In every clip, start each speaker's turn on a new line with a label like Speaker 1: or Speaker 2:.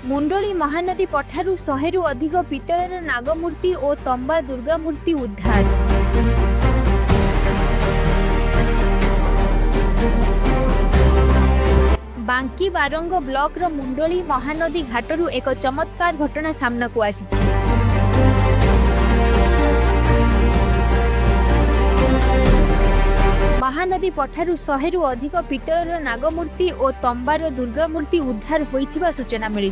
Speaker 1: मुंडली महानदी पठारु 100 रु अधिक पितळर नागमूर्ति और तंबा दुर्गा मूर्ति उद्धार। बांकी बारंग ब्लॉक रो मुंडली महानदी घाटरू एक चमत्कार घटना सामना को आसी। महानदी पठारु 100 रु अधिक पितळर नागमूर्ति और तंबार दुर्गा मूर्ति उद्धार होइथिबा सूचना मिली।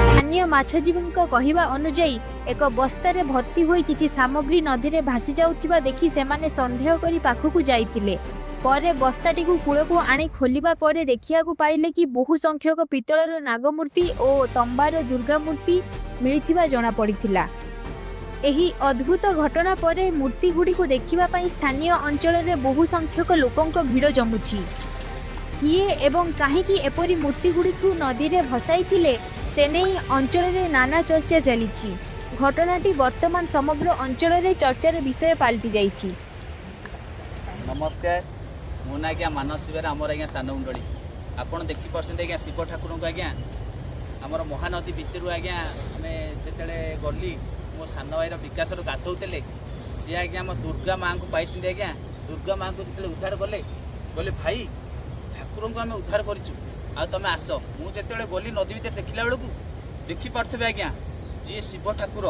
Speaker 1: स्थानीय मत्स्यजीवी कहवा अनुजाई एक बस्तार भर्ती होई किछि सामग्री नदी रे भासी जाउथिबा देखि सेमाने संदेह करी पाखकु जाइथिले। परे बस्ताटी को कूल को आनी खोलिबा परे देखिया को पाइले कि बहु संख्यक पितळर नागमूर्ति और तंबार दुर्गा मूर्ति मिलिथिबा जणा पड़िथिला। एही अद्भुत घटना परे मूर्ति गुडी को देखिबा पई स्थानीय अंचल रे बहु संख्यक लोकंक भीड़ जमुछि। किए एवं काहेकि एपरी मूर्ति गुडी को नदी रे भसाइथिले सेने अंचल रे नाना चर्चा चलीछि। घटनाटी वर्तमान समग्र अंचल रे चर्चार विषय पाल्टी जाइछि।
Speaker 2: नमस्कार, मो ना आज्ञा मानस बेरा आमर आज्ञा सान मुंडली आपन देखि परसेंट आज्ञा शिव ठाकुर को आज्ञा आमर महानदी भितर आज्ञा आमे जेतेले गली मो सान भाईर विकास गाधौले सी आज्ञा आम दुर्गा माँ को पाई आज्ञा दुर्गा माँ को जो उद्धार कले बोले भाई ठाकुर को आम उद्धार करूँ आ तुम आस मुझे गली नदी भितर देखला बेलू देखिपे आज्ञा जी शिव ठाकुर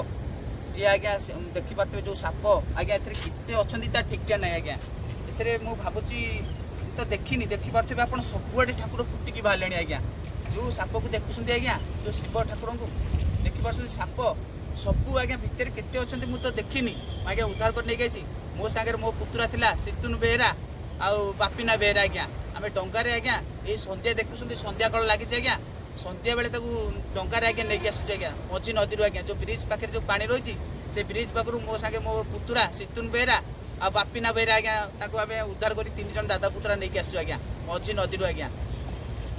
Speaker 2: जी आज्ञा देखिपे जो साप आज्ञा एते अच्छा ठीक ना आज्ञा ए भावुची तो देखनी देखिपे आप सबुआड़े ठाकुर फुटिकी बाहर आज्ञा जो साप को देखुं आज्ञा जो शिव ठाकुर को देखिपे साप सबू आज्ञा भितर केते अच्छा मुझे तो देखनी आज्ञा उद्धार कर नहीं गई मो सागर मो पुतुरा थिला सितुन बेहरा आउ बापिना बेहरा आज्ञा आम डंगारे आज्ञा ये सन्ध्या देखुं सन्ध्या कल लगी आज्ञा सन्ध्या बेले डंगारे आज्ञा नहीं आसुचे आज्ञा मझी नदी आज्ञा जो ब्रिज पाखे जो पानी रही से ब्रिज पाखु मो सागे मो पुतुरा सितुन बेहरा आ बापिना बेहरा आज्ञा आम उद्धार कर 3 जन दादा पुतुरा नहीं आसु आज्ञा मझी नदी आज्ञा।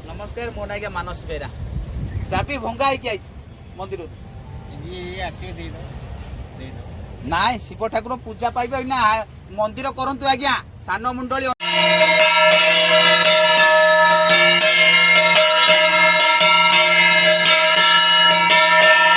Speaker 2: नमस्कार, मो ना आज्ञा मानस बेहरा चाबी भंगा होगी मंदिर ना शिव ठाकुर पूजा पाइबा ना मंदिर करंतु आज्ञा सान मुंडली।